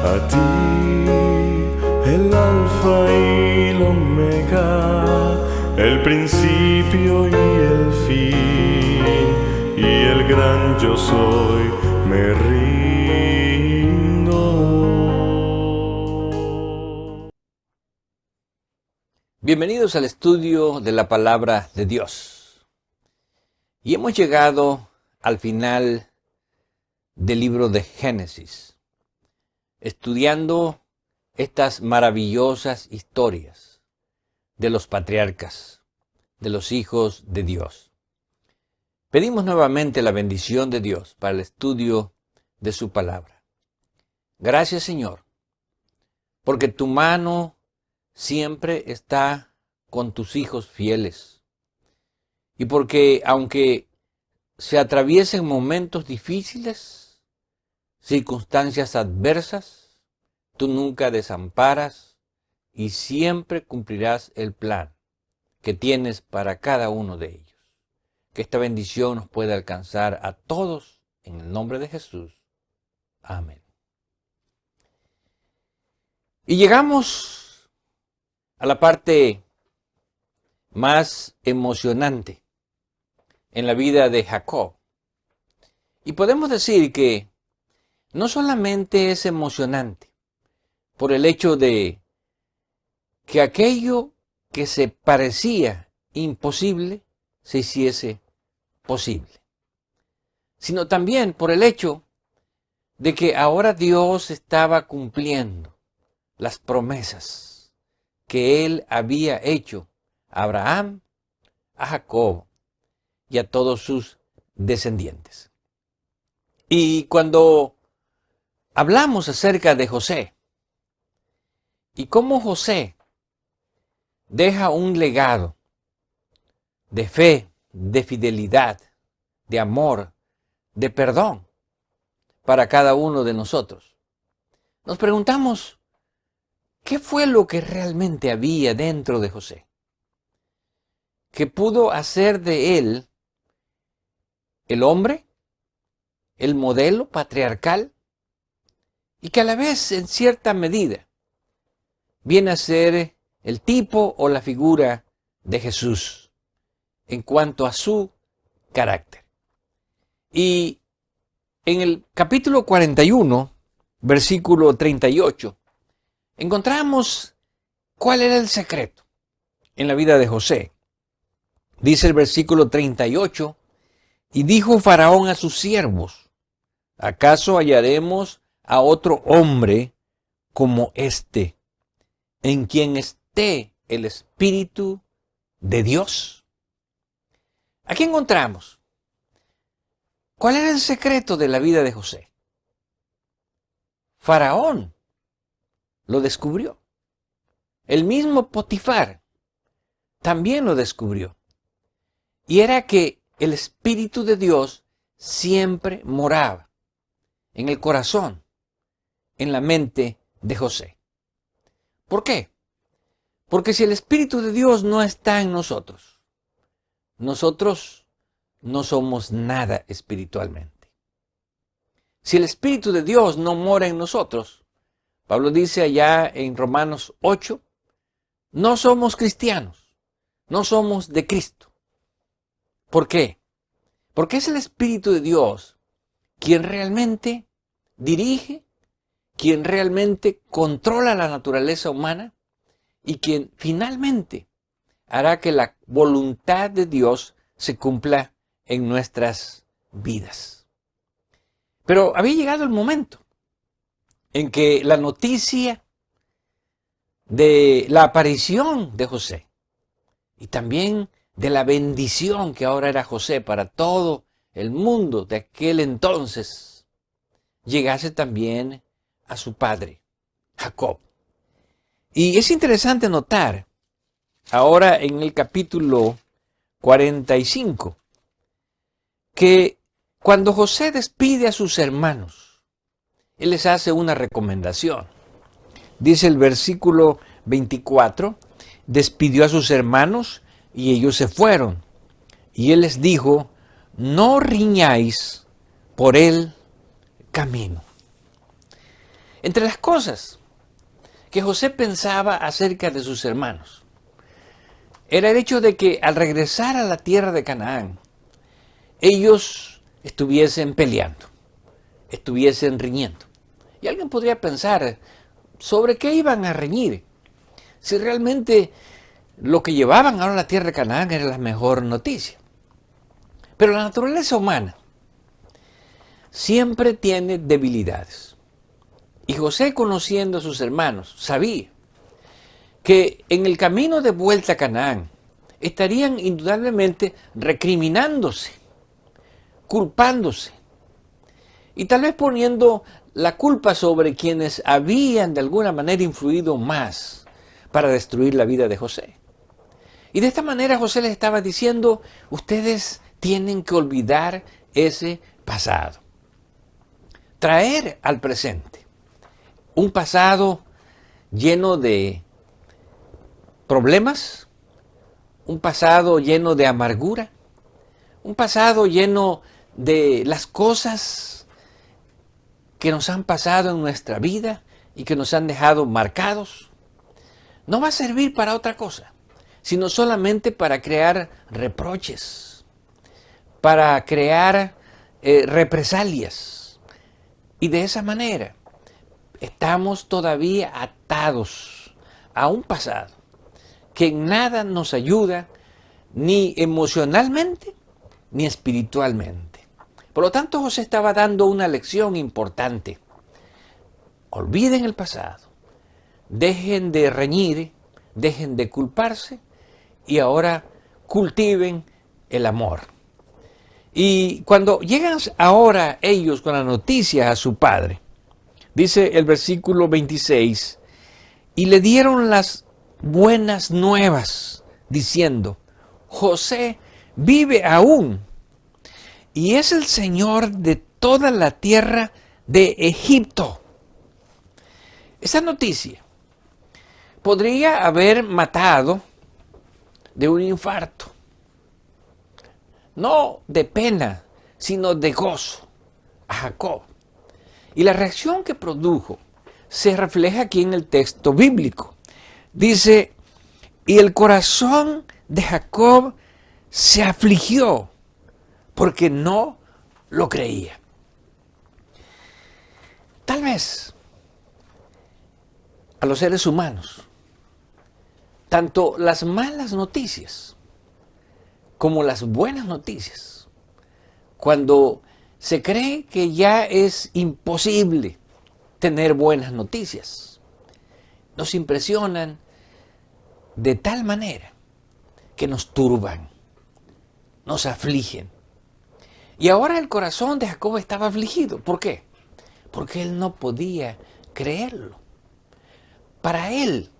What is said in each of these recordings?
A ti, el alfa y el omega, el principio y el fin, y el gran yo soy, me rindo. Bienvenidos al estudio de la Palabra de Dios. Y hemos llegado al final del libro de Génesis, estudiando estas maravillosas historias de los patriarcas, de los hijos de Dios. Pedimos nuevamente la bendición de Dios para el estudio de su palabra. Gracias, Señor, porque tu mano siempre está con tus hijos fieles. Y porque aunque se atraviesen momentos difíciles, circunstancias adversas, tú nunca desamparas y siempre cumplirás el plan que tienes para cada uno de ellos. Que esta bendición nos pueda alcanzar a todos en el nombre de Jesús. Amén. Y llegamos a la parte más emocionante en la vida de Jacob. Y podemos decir que no solamente es emocionante por el hecho de que aquello que se parecía imposible se hiciese posible, sino también por el hecho de que ahora Dios estaba cumpliendo las promesas que Él había hecho a Abraham, a Jacob y a todos sus descendientes. Y cuando hablamos acerca de José y cómo José deja un legado de fe, de fidelidad, de amor, de perdón para cada uno de nosotros, nos preguntamos, ¿qué fue lo que realmente había dentro de José? Que pudo hacer de él el hombre, el modelo patriarcal, y que a la vez, en cierta medida, viene a ser el tipo o la figura de Jesús en cuanto a su carácter. Y en el capítulo 41, versículo 38, encontramos cuál era el secreto en la vida de José. Dice el versículo 38, y dijo Faraón a sus siervos, ¿acaso hallaremos a otro hombre como este, en quien esté el Espíritu de Dios? Aquí encontramos cuál era el secreto de la vida de José. Faraón lo descubrió. El mismo Potifar también lo descubrió. Y era que el Espíritu de Dios siempre moraba en el corazón, en la mente de José. ¿Por qué? Porque si el Espíritu de Dios no está en nosotros, nosotros no somos nada espiritualmente. Si el Espíritu de Dios no mora en nosotros, Pablo dice allá en Romanos 8, no somos cristianos, no somos de Cristo. ¿Por qué? Porque es el Espíritu de Dios quien realmente dirige, quien realmente controla la naturaleza humana y quien finalmente hará que la voluntad de Dios se cumpla en nuestras vidas. Pero había llegado el momento en que la noticia de la aparición de José y también de la bendición que ahora era José para todo el mundo de aquel entonces, llegase también a su padre, Jacob. Y es interesante notar, ahora en el capítulo 45, que cuando José despide a sus hermanos, él les hace una recomendación. Dice el versículo 24, despidió a sus hermanos y ellos se fueron. Y él les dijo, no riñáis por el camino. Entre las cosas que José pensaba acerca de sus hermanos, era el hecho de que al regresar a la tierra de Canaán, ellos estuviesen peleando, estuviesen riñendo. Y alguien podría pensar, ¿sobre qué iban a reñir? Si realmente lo que llevaban ahora a la tierra de Canaán era la mejor noticia. Pero la naturaleza humana siempre tiene debilidades. Y José, conociendo a sus hermanos, sabía que en el camino de vuelta a Canaán estarían indudablemente recriminándose, culpándose y tal vez poniendo la culpa sobre quienes habían de alguna manera influido más para destruir la vida de José. Y de esta manera José les estaba diciendo, ustedes tienen que olvidar ese pasado, traer al presente un pasado lleno de problemas, un pasado lleno de amargura, un pasado lleno de las cosas que nos han pasado en nuestra vida y que nos han dejado marcados. No va a servir para otra cosa, sino solamente para crear reproches, para crear represalias. Y de esa manera estamos todavía atados a un pasado que en nada nos ayuda ni emocionalmente ni espiritualmente. Por lo tanto, José estaba dando una lección importante. Olviden el pasado, dejen de reñir, dejen de culparse y ahora cultiven el amor. Y cuando llegan ahora ellos con la noticia a su padre, dice el versículo 26, y le dieron las buenas nuevas, diciendo, José vive aún, y es el Señor de toda la tierra de Egipto. Esa noticia podría haber matado de un infarto, no de pena, sino de gozo a Jacob. Y la reacción que produjo se refleja aquí en el texto bíblico. Dice, y el corazón de Jacob se afligió porque no lo creía. Tal vez a los seres humanos, tanto las malas noticias como las buenas noticias, cuando se cree que ya es imposible tener buenas noticias, nos impresionan de tal manera que nos turban, nos afligen. Y ahora el corazón de Jacob estaba afligido. ¿Por qué? Porque él no podía creerlo. Para él,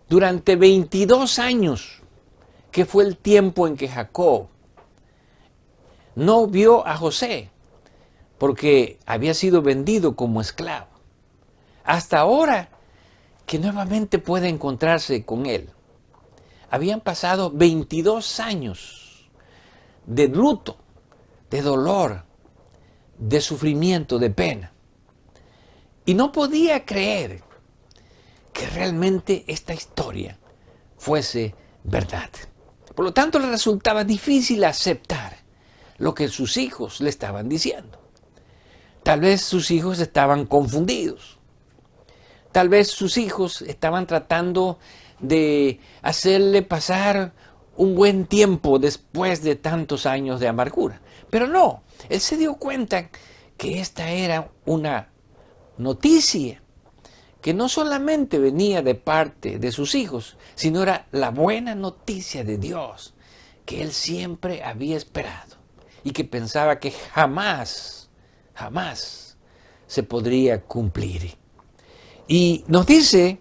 durante 22 años, que fue el tiempo en que Jacob no vio a José, porque había sido vendido como esclavo, hasta ahora que nuevamente puede encontrarse con él. Habían pasado 22 años de luto, de dolor, de sufrimiento, de pena. Y no podía creer que realmente esta historia fuese verdad. Por lo tanto, le resultaba difícil aceptar lo que sus hijos le estaban diciendo. Tal vez sus hijos estaban confundidos. Tal vez sus hijos estaban tratando de hacerle pasar un buen tiempo después de tantos años de amargura. Pero no, él se dio cuenta que esta era una noticia que no solamente venía de parte de sus hijos, sino era la buena noticia de Dios, que él siempre había esperado y que pensaba que jamás se podría cumplir. Y nos dice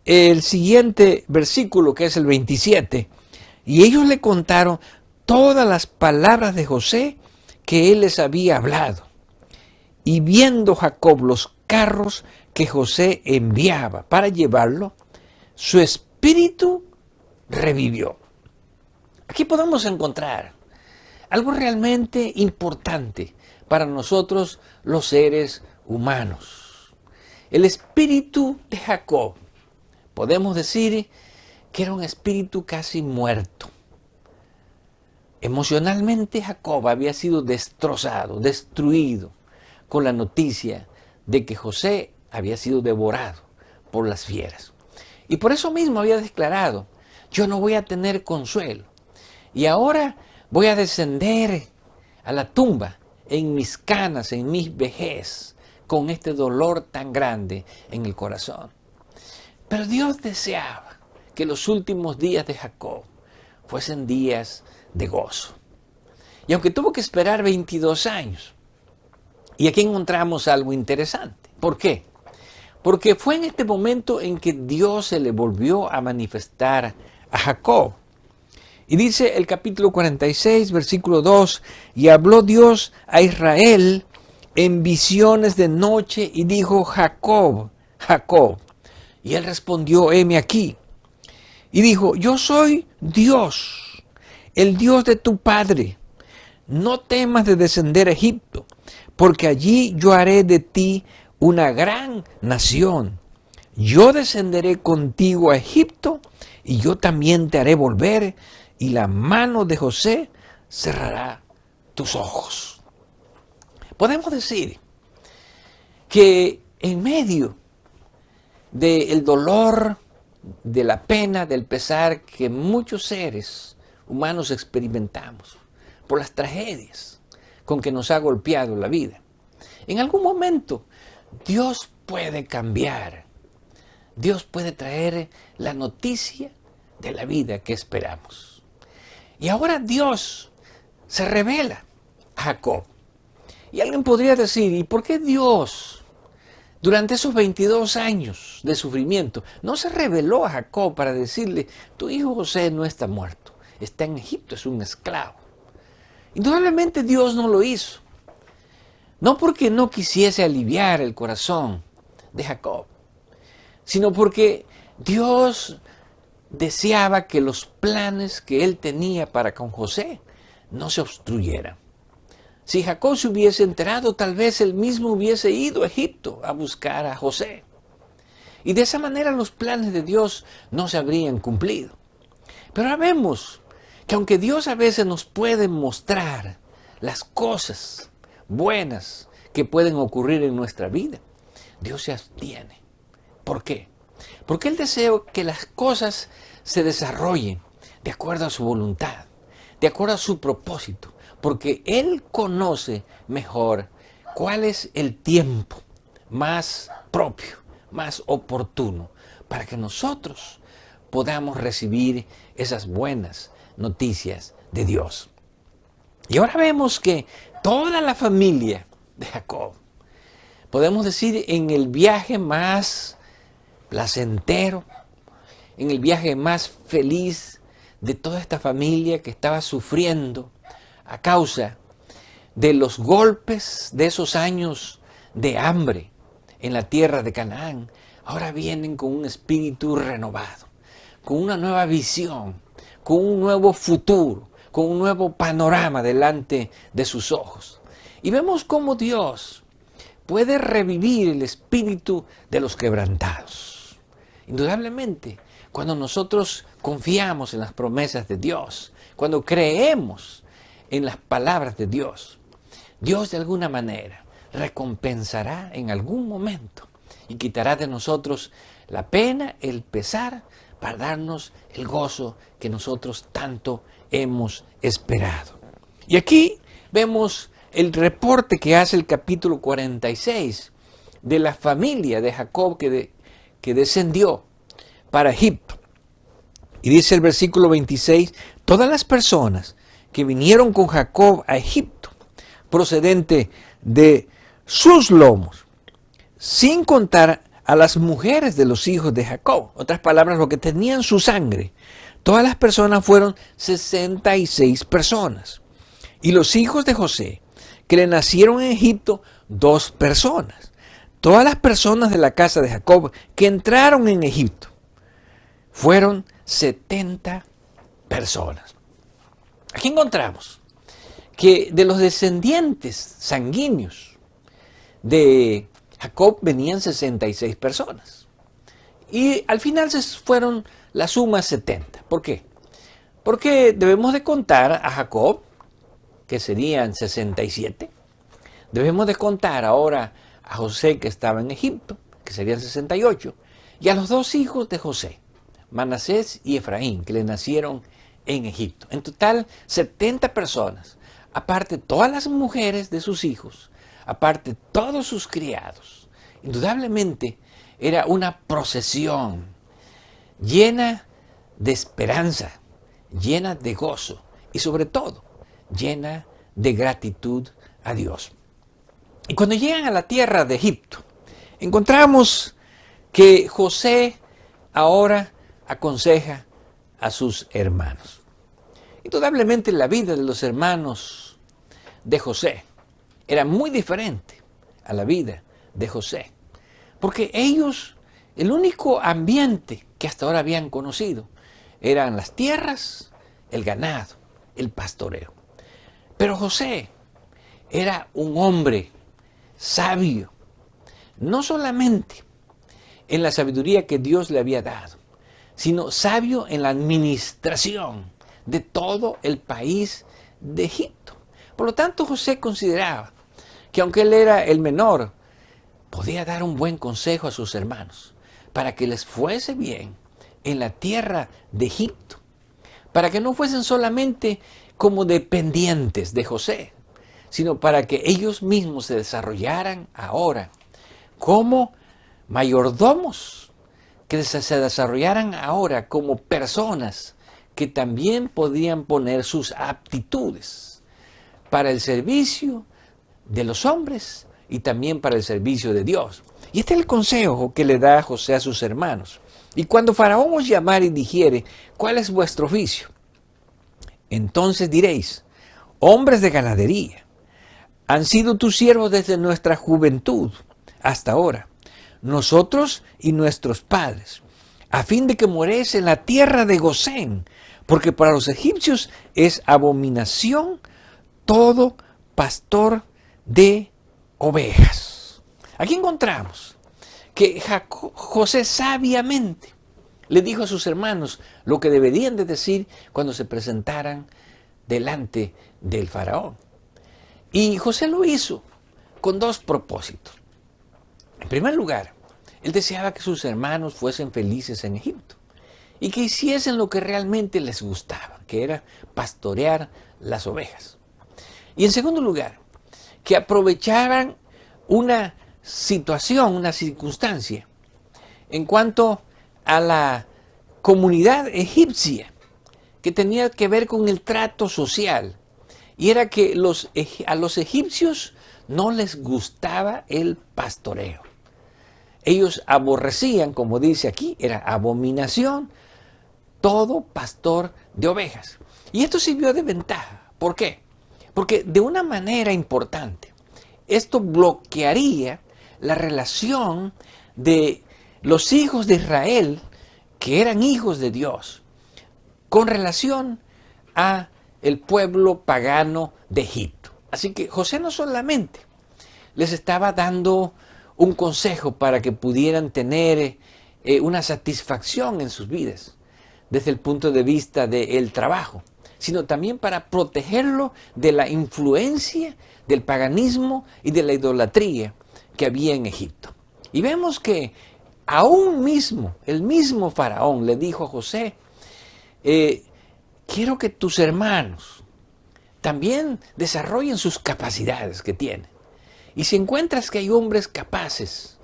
el siguiente versículo, que es el 27, y ellos le contaron todas las palabras de José que él les había hablado. Y viendo Jacob los carros que José enviaba para llevarlo, su espíritu revivió. Aquí podemos encontrar algo realmente importante para nosotros los seres humanos. El espíritu de Jacob, podemos decir que era un espíritu casi muerto. Emocionalmente Jacob había sido destrozado, destruido, con la noticia de que José había sido devorado por las fieras. Y por eso mismo había declarado, yo no voy a tener consuelo. Y ahora voy a descender a la tumba en mis canas, en mis vejez, con este dolor tan grande en el corazón. Pero Dios deseaba que los últimos días de Jacob fuesen días de gozo. Y aunque tuvo que esperar 22 años, y aquí encontramos algo interesante. ¿Por qué? Porque fue en este momento en que Dios se le volvió a manifestar a Jacob. Y dice el capítulo 46, versículo 2, y habló Dios a Israel en visiones de noche y dijo, Jacob, Jacob. Y él respondió, heme aquí. Y dijo, yo soy Dios, el Dios de tu padre. No temas de descender a Egipto, porque allí yo haré de ti una gran nación. Yo descenderé contigo a Egipto, y yo también te haré volver, y la mano de José cerrará tus ojos. Podemos decir que en medio del dolor, de la pena, del pesar que muchos seres humanos experimentamos por las tragedias con que nos ha golpeado la vida, en algún momento Dios puede cambiar. Dios puede traer la noticia de la vida que esperamos. Y ahora Dios se revela a Jacob. Y alguien podría decir, ¿y por qué Dios, durante esos 22 años de sufrimiento, no se reveló a Jacob para decirle, tu hijo José no está muerto, está en Egipto, es un esclavo? Indudablemente Dios no lo hizo. No porque no quisiese aliviar el corazón de Jacob, sino porque Dios deseaba que los planes que él tenía para con José no se obstruyeran. Si Jacob se hubiese enterado, tal vez él mismo hubiese ido a Egipto a buscar a José. Y de esa manera los planes de Dios no se habrían cumplido. Pero ahora vemos que aunque Dios a veces nos puede mostrar las cosas buenas que pueden ocurrir en nuestra vida, Dios se abstiene. ¿Por qué? Porque Él desea que las cosas se desarrollen de acuerdo a su voluntad, de acuerdo a su propósito, porque Él conoce mejor cuál es el tiempo más propio, más oportuno, para que nosotros podamos recibir esas buenas noticias de Dios. Y ahora vemos que toda la familia de Jacob, podemos decir en el viaje más placentero, en el viaje más feliz de toda esta familia que estaba sufriendo a causa de los golpes de esos años de hambre en la tierra de Canaán, ahora vienen con un espíritu renovado, con una nueva visión, con un nuevo futuro, con un nuevo panorama delante de sus ojos. Y vemos cómo Dios puede revivir el espíritu de los quebrantados. Indudablemente, cuando nosotros confiamos en las promesas de Dios, cuando creemos en las palabras de Dios, Dios de alguna manera recompensará en algún momento y quitará de nosotros la pena, el pesar, para darnos el gozo que nosotros tanto hemos esperado. Y aquí vemos el reporte que hace el capítulo 46 de la familia de Jacob que descendió para Egipto. Y dice el versículo 26, todas las personas que vinieron con Jacob a Egipto, procedente de sus lomos, sin contar a las mujeres de los hijos de Jacob, otras palabras, lo que tenían su sangre, todas las personas fueron 66 personas. Y los hijos de José, que le nacieron en Egipto, 2 personas. Todas las personas de la casa de Jacob que entraron en Egipto fueron 70 personas. Aquí encontramos que de los descendientes sanguíneos de Jacob venían 66 personas. Y al final se fueron la suma 70. ¿Por qué? Porque debemos de contar a Jacob, que serían 67. Debemos de contar ahora a José, que estaba en Egipto, que serían 68. Y a los dos hijos de José, Manasés y Efraín, que le nacieron en Egipto. En total, 70 personas. Aparte todas las mujeres de sus hijos, aparte todos sus criados. Indudablemente era una procesión llena de esperanza, llena de gozo y sobre todo llena de gratitud a Dios. Y cuando llegan a la tierra de Egipto, encontramos que José ahora aconseja a sus hermanos. Indudablemente la vida de los hermanos de José era muy diferente a la vida de José, porque ellos, el único ambiente que hasta ahora habían conocido, eran las tierras, el ganado, el pastoreo. Pero José era un hombre sabio, no solamente en la sabiduría que Dios le había dado, sino sabio en la administración de todo el país de Egipto. Por lo tanto, José consideraba que aunque él era el menor, podía dar un buen consejo a sus hermanos para que les fuese bien en la tierra de Egipto, para que no fuesen solamente como dependientes de José, sino para que ellos mismos se desarrollaran ahora como mayordomos, que se desarrollaran ahora como personas que también podían poner sus aptitudes para el servicio de los hombres y también para el servicio de Dios. Y este es el consejo que le da José a sus hermanos. Y cuando Faraón os llamare y dijere, ¿cuál es vuestro oficio? Entonces diréis, hombres de ganadería, han sido tus siervos desde nuestra juventud hasta ahora, nosotros y nuestros padres, a fin de que moréis en la tierra de Gosén, porque para los egipcios es abominación todo pastor de ovejas. Aquí encontramos que José sabiamente le dijo a sus hermanos lo que deberían de decir cuando se presentaran delante del faraón. Y José lo hizo con dos propósitos. En primer lugar, él deseaba que sus hermanos fuesen felices en Egipto y que hiciesen lo que realmente les gustaba, que era pastorear las ovejas. Y en segundo lugar, que aprovecharan una situación, una circunstancia en cuanto a la comunidad egipcia que tenía que ver con el trato social. Y era que a los egipcios no les gustaba el pastoreo. Ellos aborrecían, como dice aquí, era abominación, todo pastor de ovejas. Y esto sirvió de ventaja. ¿Por qué? Porque de una manera importante, esto bloquearía la relación de los hijos de Israel, que eran hijos de Dios, con relación a el pueblo pagano de Egipto. Así que José no solamente les estaba dando un consejo para que pudieran tener una satisfacción en sus vidas desde el punto de vista del trabajo, sino también para protegerlo de la influencia del paganismo y de la idolatría que había en Egipto. Y vemos que el mismo faraón le dijo a José, quiero que tus hermanos también desarrollen sus capacidades que tienen. Y si encuentras que hay hombres capaces,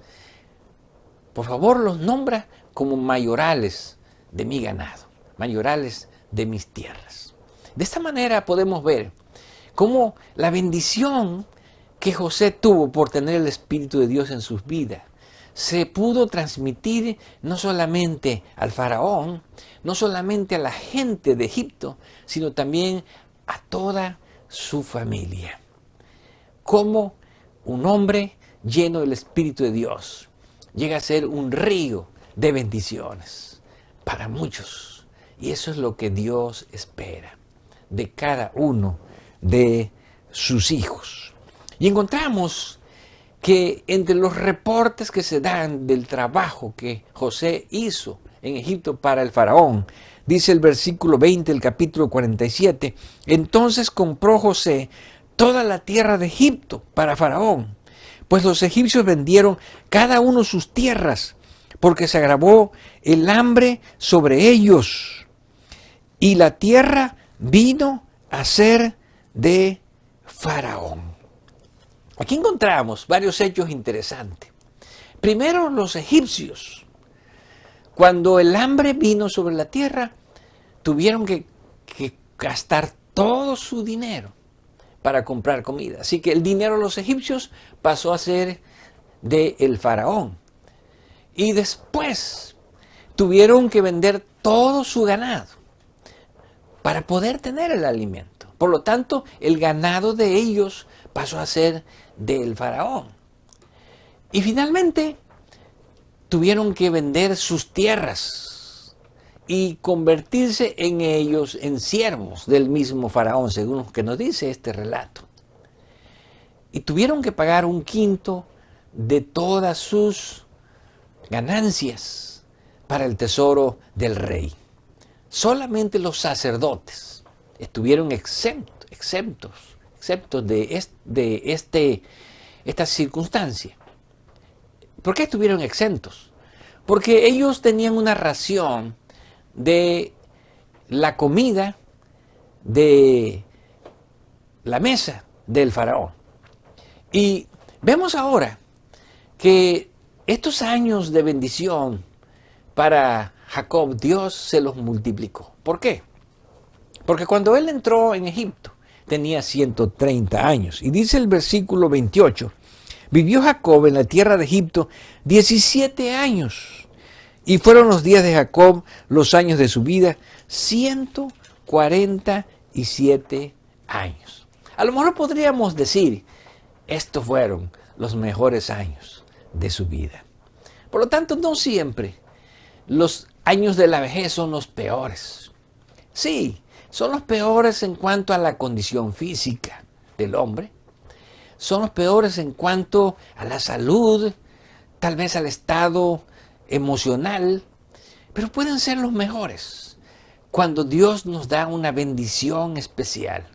por favor los nombra como mayorales de mi ganado, mayorales de mis tierras. De esta manera podemos ver cómo la bendición que José tuvo por tener el Espíritu de Dios en sus vidas se pudo transmitir no solamente al faraón, no solamente a la gente de Egipto, sino también a toda su familia. Como un hombre lleno del Espíritu de Dios llega a ser un río de bendiciones para muchos. Y eso es lo que Dios espera de cada uno de sus hijos. Y encontramos que entre los reportes que se dan del trabajo que José hizo en Egipto para el faraón, dice el versículo 20 del capítulo 47, entonces compró José toda la tierra de Egipto para faraón, pues los egipcios vendieron cada uno sus tierras, porque se agravó el hambre sobre ellos, y la tierra vino a ser de faraón. Aquí encontramos varios hechos interesantes. Primero, los egipcios, cuando el hambre vino sobre la tierra, tuvieron que gastar todo su dinero para comprar comida. Así que el dinero de los egipcios pasó a ser del faraón. Y después tuvieron que vender todo su ganado para poder tener el alimento. Por lo tanto, el ganado de ellos pasó a ser del faraón. Y finalmente tuvieron que vender sus tierras y convertirse en ellos en siervos del mismo faraón, según lo que nos dice este relato. Y tuvieron que pagar 1/5 de todas sus ganancias para el tesoro del rey. Solamente los sacerdotes estuvieron exentos de esta circunstancia. ¿Por qué estuvieron exentos? Porque ellos tenían una ración de la comida de la mesa del faraón. Y vemos ahora que estos años de bendición para Jacob, Dios se los multiplicó. ¿Por qué? Porque cuando él entró en Egipto, tenía 130 años. Y dice el versículo 28, vivió Jacob en la tierra de Egipto 17 años. Y fueron los días de Jacob, los años de su vida, 147 años. A lo mejor podríamos decir, estos fueron los mejores años de su vida. Por lo tanto, no siempre los años de la vejez son los peores. Sí, son los peores en cuanto a la condición física del hombre. Son los peores en cuanto a la salud, tal vez al estado emocional, pero pueden ser los mejores cuando Dios nos da una bendición especial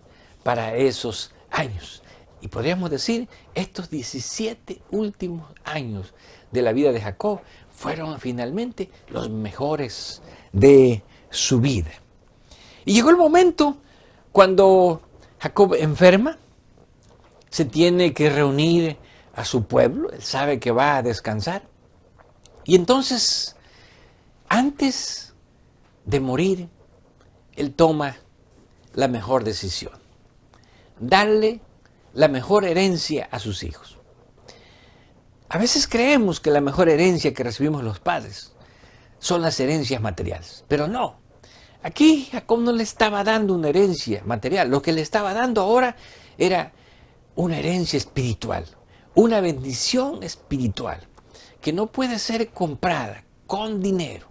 para esos años. Y podríamos decir, estos 17 últimos años de la vida de Jacob fueron finalmente los mejores de su vida. Y llegó el momento cuando Jacob enferma, se tiene que reunir a su pueblo, él sabe que va a descansar. Y entonces, antes de morir, él toma la mejor decisión: darle la mejor herencia a sus hijos. A veces creemos que la mejor herencia que recibimos los padres son las herencias materiales, pero no. Aquí Jacob no le estaba dando una herencia material, lo que le estaba dando ahora era una herencia espiritual, una bendición espiritual que no puede ser comprada con dinero,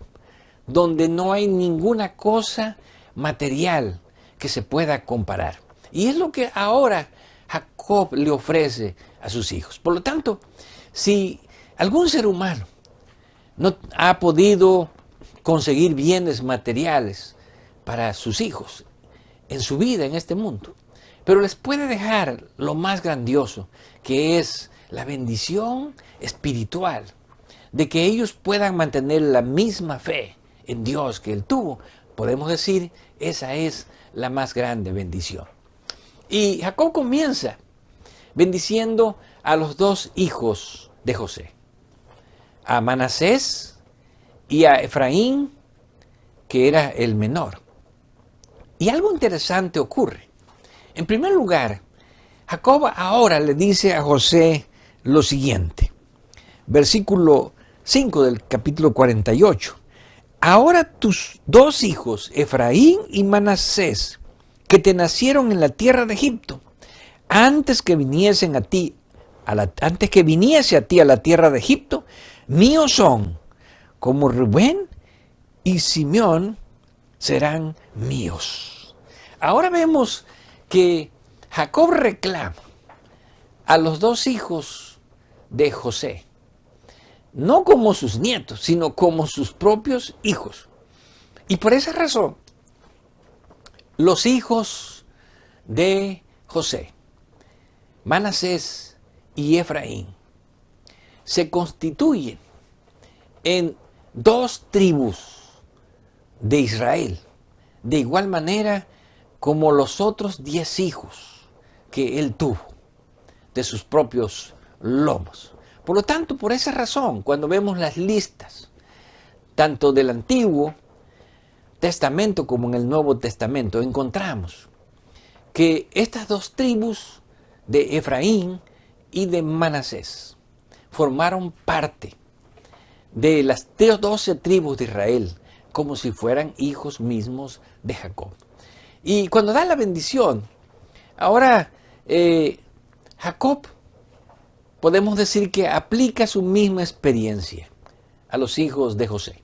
donde no hay ninguna cosa material que se pueda comparar. Y es lo que ahora Jacob le ofrece a sus hijos. Por lo tanto, si algún ser humano no ha podido conseguir bienes materiales para sus hijos en su vida en este mundo, pero les puede dejar lo más grandioso, que es la bendición espiritual, de que ellos puedan mantener la misma fe en Dios que él tuvo, podemos decir, esa es la más grande bendición. Y Jacob comienza bendiciendo a los dos hijos de José, a Manasés y a Efraín, que era el menor. Y algo interesante ocurre. En primer lugar, Jacob ahora le dice a José lo siguiente. Versículo 5 del capítulo 48. Ahora tus dos hijos, Efraín y Manasés, que te nacieron en la tierra de Egipto, antes que viniese a ti a la tierra de Egipto, míos son, como Rubén y Simeón serán míos. Ahora vemos que Jacob reclama a los dos hijos de José. No como sus nietos, sino como sus propios hijos. Y por esa razón, los hijos de José, Manasés y Efraín, se constituyen en dos tribus de Israel, de igual manera como los otros 10 hijos que él tuvo de sus propios lomos. Por lo tanto, por esa razón, cuando vemos las listas, tanto del Antiguo Testamento como en el Nuevo Testamento, encontramos que estas dos tribus de Efraín y de Manasés formaron parte de las 12 tribus de Israel, como si fueran hijos mismos de Jacob. Y cuando da la bendición, ahora Jacob, podemos decir que aplica su misma experiencia a los hijos de José.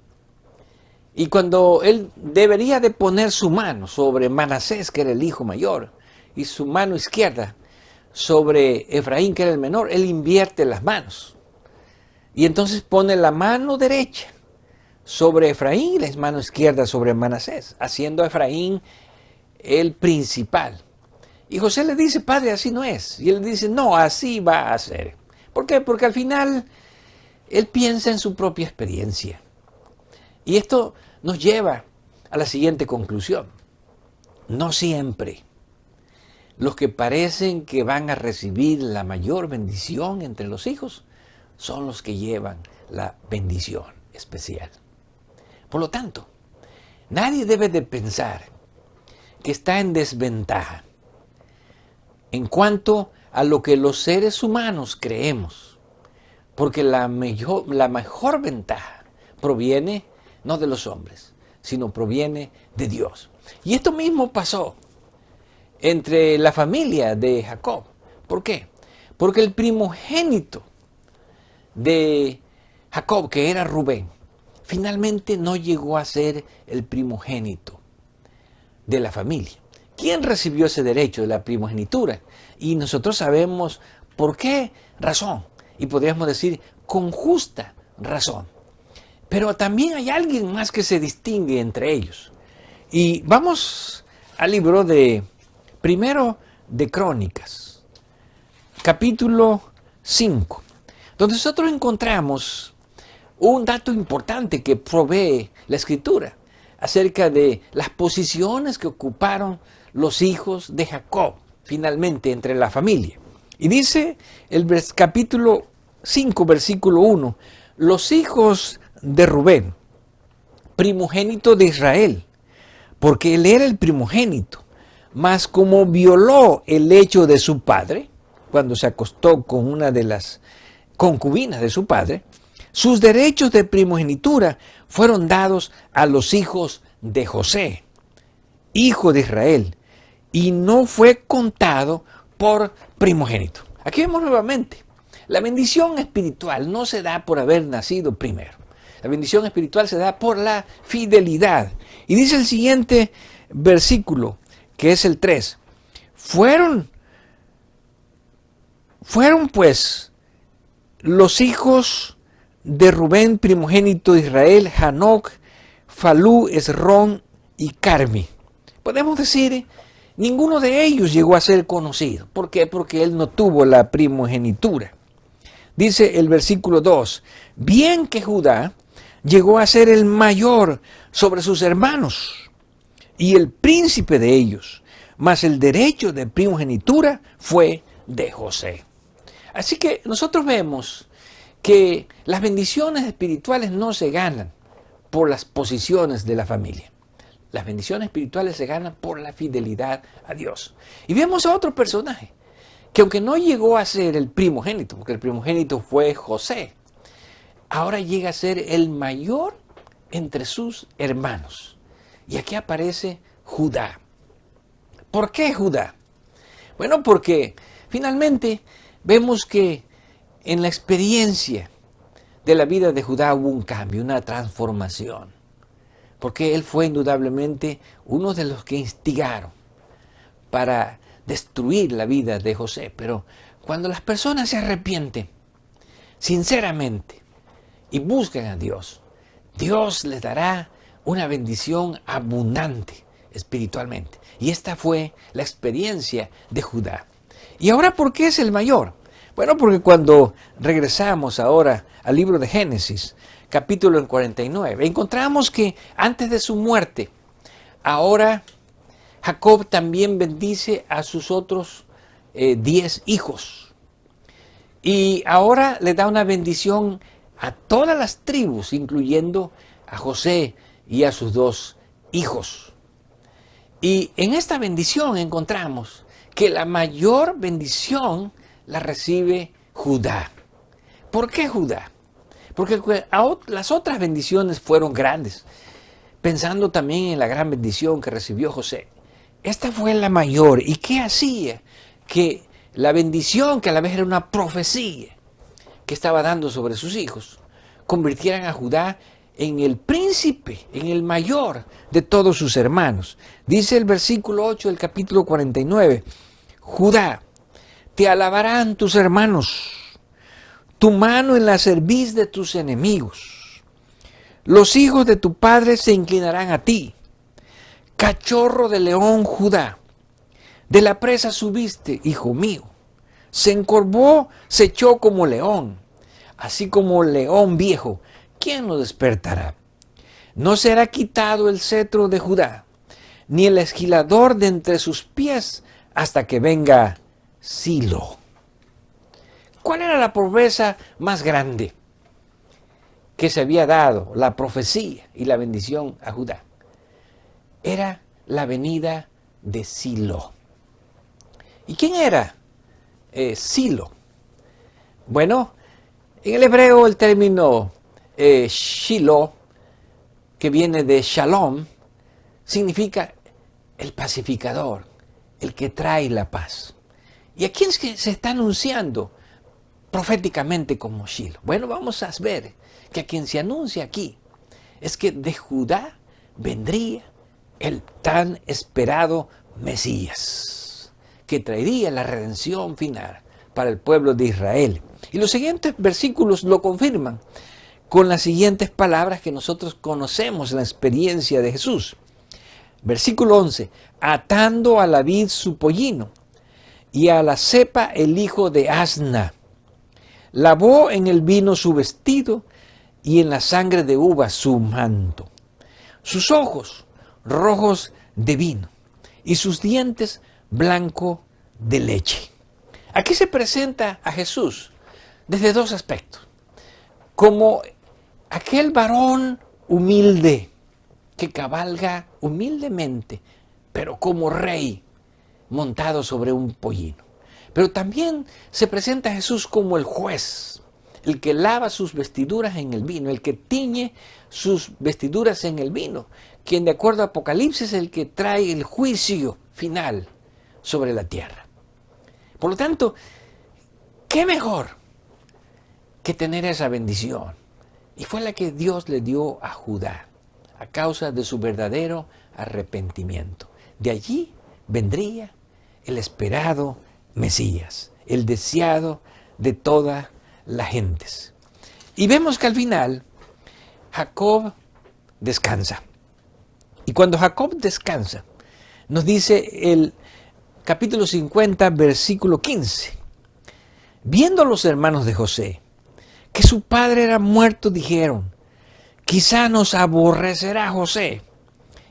Y cuando él debería de poner su mano sobre Manasés, que era el hijo mayor, y su mano izquierda sobre Efraín, que era el menor, él invierte las manos. Y entonces pone la mano derecha sobre Efraín y la mano izquierda sobre Manasés, haciendo a Efraín el principal. Y José le dice, padre, así no es. Y él dice, no, así va a ser. ¿Por qué? Porque al final él piensa en su propia experiencia. Y esto nos lleva a la siguiente conclusión. No siempre los que parecen que van a recibir la mayor bendición entre los hijos son los que llevan la bendición especial. Por lo tanto, nadie debe de pensar que está en desventaja en cuanto a lo que los seres humanos creemos, porque la mejor ventaja proviene no de los hombres, sino proviene de Dios. Y esto mismo pasó entre la familia de Jacob. ¿Por qué? Porque el primogénito de Jacob, que era Rubén, finalmente no llegó a ser el primogénito de la familia. ¿Quién recibió ese derecho de la primogenitura? Y nosotros sabemos por qué razón. Y podríamos decir con justa razón. Pero también hay alguien más que se distingue entre ellos. Y vamos al libro primero de Crónicas, capítulo 5, donde nosotros encontramos un dato importante que provee la Escritura acerca de las posiciones que ocuparon los hijos de Jacob, finalmente entre la familia. Y dice el capítulo 5, versículo 1, los hijos de Rubén, primogénito de Israel, porque él era el primogénito, mas como violó el hecho de su padre, cuando se acostó con una de las concubinas de su padre, sus derechos de primogenitura fueron dados a los hijos de José, hijo de Israel, y no fue contado por primogénito. Aquí vemos nuevamente, la bendición espiritual no se da por haber nacido primero. La bendición espiritual se da por la fidelidad. Y dice el siguiente versículo, que es el 3. Fueron pues los hijos de Rubén, primogénito de Israel, Hanoc, Falú, Esrón y Carmi. Podemos decir, ninguno de ellos llegó a ser conocido. ¿Por qué? Porque él no tuvo la primogenitura. Dice el versículo 2, bien que Judá llegó a ser el mayor sobre sus hermanos y el príncipe de ellos, mas el derecho de primogenitura fue de José. Así que nosotros vemos que las bendiciones espirituales no se ganan por las posiciones de la familia. Las bendiciones espirituales se ganan por la fidelidad a Dios. Y vemos a otro personaje que aunque no llegó a ser el primogénito, porque el primogénito fue José, ahora llega a ser el mayor entre sus hermanos. Y aquí aparece Judá. ¿Por qué Judá? Bueno, porque finalmente vemos que en la experiencia de la vida de Judá hubo un cambio, una transformación. Porque él fue indudablemente uno de los que instigaron para destruir la vida de José. Pero cuando las personas se arrepienten, sinceramente y buscan a Dios, Dios les dará una bendición abundante espiritualmente. Y esta fue la experiencia de Judá. ¿Y ahora por qué es el mayor? Bueno, porque cuando regresamos ahora al libro de Génesis, capítulo 49, encontramos que antes de su muerte, ahora Jacob también bendice a sus otros 10 hijos. Y ahora le da una bendición a todas las tribus, incluyendo a José y a sus 2 hijos. Y en esta bendición encontramos que la mayor bendición la recibe Judá. ¿Por qué Judá? Porque las otras bendiciones fueron grandes. Pensando también en la gran bendición que recibió José. Esta fue la mayor. ¿Y qué hacía? Que la bendición, que a la vez era una profecía que estaba dando sobre sus hijos, convirtieran a Judá en el príncipe, en el mayor de todos sus hermanos. Dice el versículo 8 del capítulo 49, Judá, te alabarán tus hermanos, tu mano en la cerviz de tus enemigos. Los hijos de tu padre se inclinarán a ti. Cachorro de león, Judá, de la presa subiste, hijo mío. Se encorvó, se echó como león, así como león viejo. ¿Quién lo despertará? No será quitado el cetro de Judá, ni el esquilador de entre sus pies, hasta que venga Silo. ¿Cuál era la promesa más grande que se había dado, la profecía y la bendición a Judá? Era la venida de Silo. ¿Y quién era Silo? Bueno, en el hebreo el término Shiloh, que viene de Shalom, significa el pacificador, el que trae la paz. ¿Y a quién es que se está anunciando proféticamente como Shiloh? Bueno, vamos a ver que a quien se anuncia aquí es que de Judá vendría el tan esperado Mesías, que traería la redención final para el pueblo de Israel. Y los siguientes versículos lo confirman con las siguientes palabras que nosotros conocemos en la experiencia de Jesús. Versículo 11, atando a la vid su pollino y a la cepa el hijo de asna. Lavó en el vino su vestido y en la sangre de uva su manto. Sus ojos rojos de vino y sus dientes blanco de leche. Aquí se presenta a Jesús desde 2 aspectos. Como aquel varón humilde que cabalga humildemente, pero como rey montado sobre un pollino. Pero también se presenta a Jesús como el juez, el que lava sus vestiduras en el vino, el que tiñe sus vestiduras en el vino, quien de acuerdo a Apocalipsis es el que trae el juicio final sobre la tierra. Por lo tanto, ¿qué mejor que tener esa bendición? Y fue la que Dios le dio a Judá, a causa de su verdadero arrepentimiento. De allí vendría el esperado Mesías, el deseado de todas las gentes. Y vemos que al final Jacob descansa. Y cuando Jacob descansa, nos dice el capítulo 50, versículo 15. Viendo los hermanos de José que su padre era muerto, dijeron, quizá nos aborrecerá José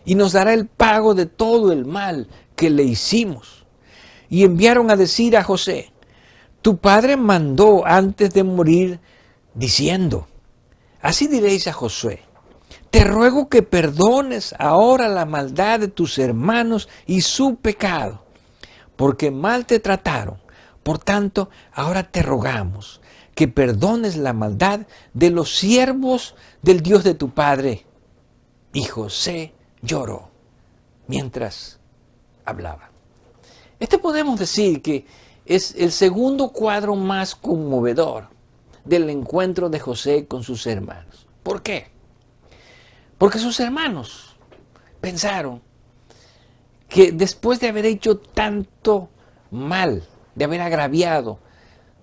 y nos dará el pago de todo el mal que le hicimos. Y enviaron a decir a José, tu padre mandó antes de morir diciendo, así diréis a Josué, te ruego que perdones ahora la maldad de tus hermanos y su pecado, porque mal te trataron. Por tanto, ahora te rogamos que perdones la maldad de los siervos del Dios de tu padre. Y José lloró mientras hablaba. Este podemos decir que es el segundo cuadro más conmovedor del encuentro de José con sus hermanos. ¿Por qué? Porque sus hermanos pensaron que después de haber hecho tanto mal, de haber agraviado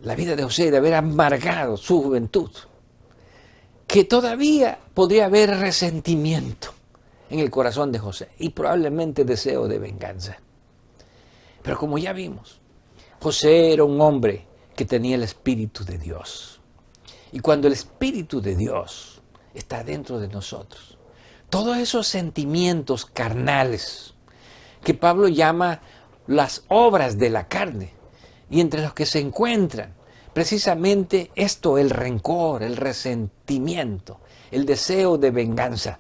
la vida de José, de haber amargado su juventud, que todavía podría haber resentimiento en el corazón de José y probablemente deseo de venganza. Pero como ya vimos, José era un hombre que tenía el Espíritu de Dios. Y cuando el Espíritu de Dios está dentro de nosotros, todos esos sentimientos carnales que Pablo llama las obras de la carne, y entre los que se encuentran precisamente esto, el rencor, el resentimiento, el deseo de venganza.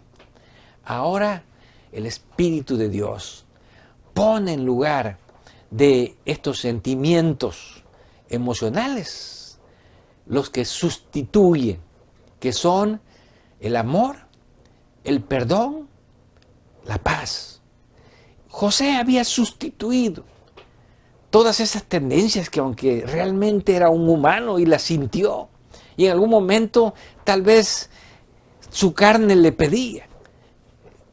Ahora el Espíritu de Dios pone en lugar de estos sentimientos emocionales los que sustituyen, que son el amor, el perdón, la paz. José había sustituido todas esas tendencias que, aunque realmente era un humano y las sintió, y en algún momento tal vez su carne le pedía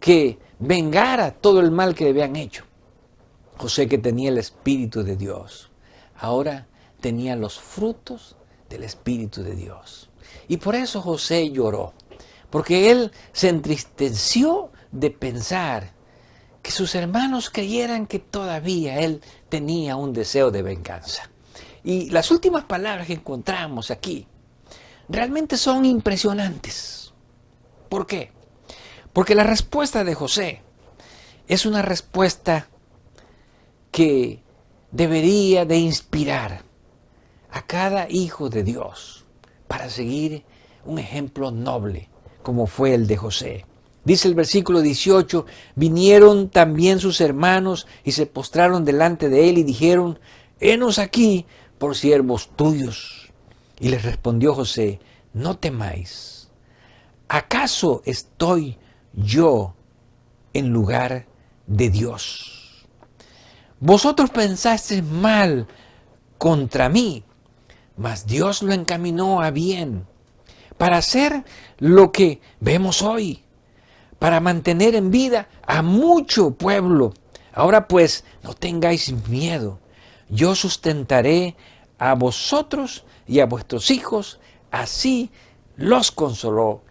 que vengara todo el mal que le habían hecho. José, que tenía el Espíritu de Dios, ahora tenía los frutos del Espíritu de Dios. Y por eso José lloró, porque él se entristeció de pensar que sus hermanos creyeran que todavía él tenía un deseo de venganza. Y las últimas palabras que encontramos aquí realmente son impresionantes. ¿Por qué? Porque la respuesta de José es una respuesta que debería de inspirar a cada hijo de Dios para seguir un ejemplo noble como fue el de José. Dice el versículo 18, vinieron también sus hermanos y se postraron delante de él y dijeron, henos aquí por siervos tuyos. Y les respondió José, no temáis, ¿acaso estoy yo en lugar de Dios? Vosotros pensasteis mal contra mí, mas Dios lo encaminó a bien, para hacer lo que vemos hoy, para mantener en vida a mucho pueblo. Ahora pues, no tengáis miedo, yo sustentaré a vosotros y a vuestros hijos. Así los consoló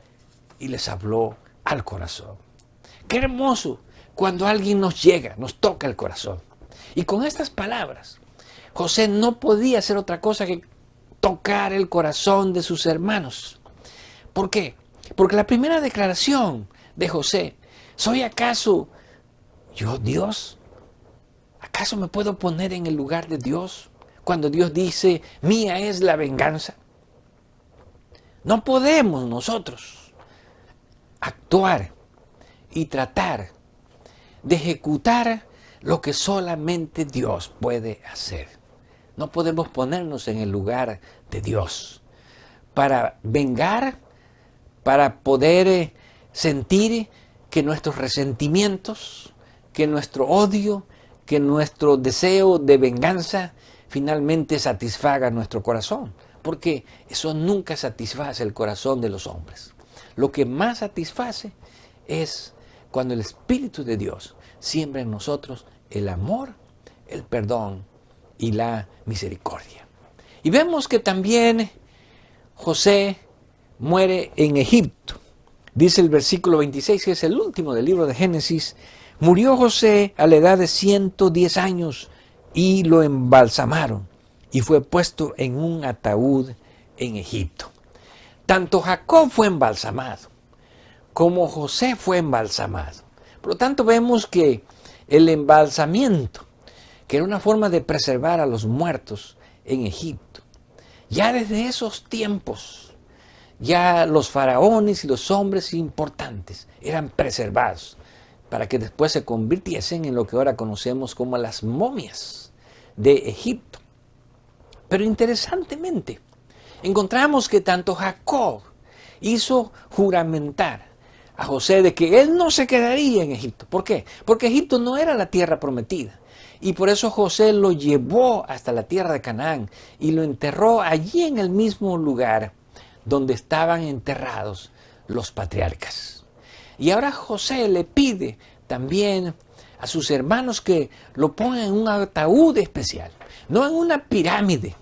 y les habló al corazón. Qué hermoso cuando alguien nos llega, nos toca el corazón. Y con estas palabras, José no podía hacer otra cosa que tocar el corazón de sus hermanos. ¿Por qué? Porque la primera declaración de José, ¿soy acaso yo Dios? ¿Acaso me puedo poner en el lugar de Dios cuando Dios dice, mía es la venganza? No podemos nosotros actuar y tratar de ejecutar lo que solamente Dios puede hacer. No podemos ponernos en el lugar de Dios para vengar, para poder sentir que nuestros resentimientos, que nuestro odio, que nuestro deseo de venganza finalmente satisfaga nuestro corazón, porque eso nunca satisface el corazón de los hombres. Lo que más satisface es cuando el Espíritu de Dios siembra en nosotros el amor, el perdón y la misericordia. Y vemos que también José muere en Egipto. Dice el versículo 26, que es el último del libro de Génesis, murió José a la edad de 110 años y lo embalsamaron y fue puesto en un ataúd en Egipto. Tanto Jacob fue embalsamado como José fue embalsamado. Por lo tanto, vemos que el embalsamiento, que era una forma de preservar a los muertos en Egipto, ya desde esos tiempos, ya los faraones y los hombres importantes eran preservados para que después se convirtiesen en lo que ahora conocemos como las momias de Egipto. Pero interesantemente, encontramos que tanto Jacob hizo juramentar a José de que él no se quedaría en Egipto. ¿Por qué? Porque Egipto no era la tierra prometida. Y por eso José lo llevó hasta la tierra de Canaán y lo enterró allí en el mismo lugar donde estaban enterrados los patriarcas. Y ahora José le pide también a sus hermanos que lo pongan en un ataúd especial, no en una pirámide,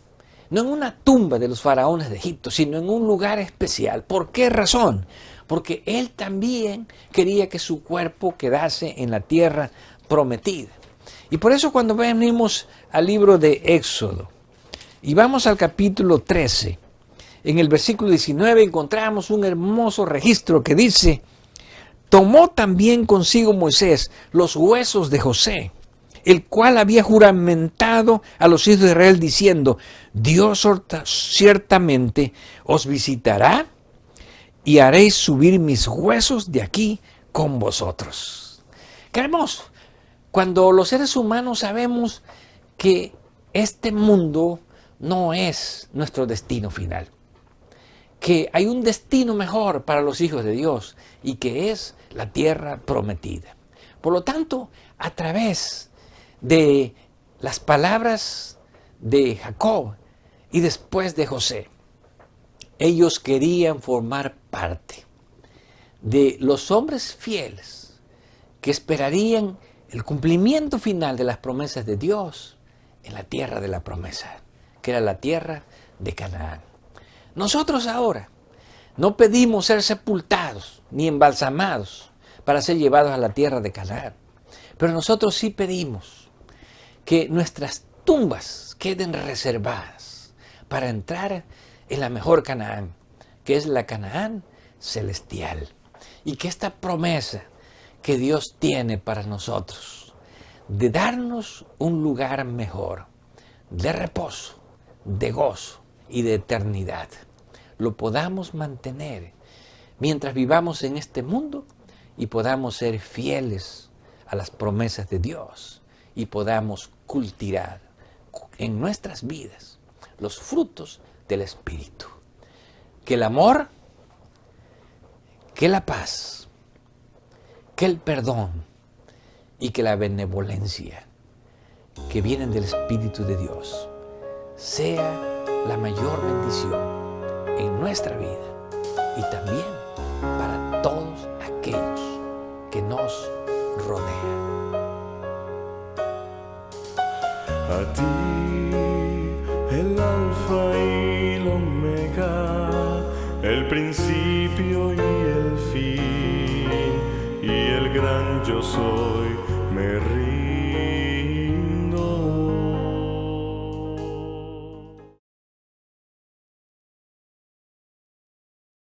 no en una tumba de los faraones de Egipto, sino en un lugar especial. ¿Por qué razón? Porque Él también quería que su cuerpo quedase en la tierra prometida. Y por eso cuando venimos al libro de Éxodo y vamos al capítulo 13, en el versículo 19 encontramos un hermoso registro que dice: tomó también consigo Moisés los huesos de José, el cual había juramentado a los hijos de Israel diciendo: Dios ciertamente os visitará y haréis subir mis huesos de aquí con vosotros. ¡Qué hermoso! Cuando los seres humanos sabemos que este mundo no es nuestro destino final, que hay un destino mejor para los hijos de Dios y que es la tierra prometida. Por lo tanto, a través de las palabras de Jacob y después de José, ellos querían formar parte de los hombres fieles que esperarían el cumplimiento final de las promesas de Dios en la tierra de la promesa, que era la tierra de Canaán. Nosotros ahora no pedimos ser sepultados ni embalsamados para ser llevados a la tierra de Canaán, pero nosotros sí pedimos que nuestras tumbas queden reservadas para entrar en la mejor Canaán, que es la Canaán celestial, y que esta promesa que Dios tiene para nosotros de darnos un lugar mejor, de reposo, de gozo y de eternidad, lo podamos mantener mientras vivamos en este mundo y podamos ser fieles a las promesas de Dios y podamos cultivar en nuestras vidas los frutos del Espíritu. Que el amor, que la paz, que el perdón y que la benevolencia que vienen del Espíritu de Dios sea la mayor bendición en nuestra vida y también para todos aquellos que nos rodean. A ti, el Alfa y el Omega, el principio y el fin, y el gran yo soy, me río.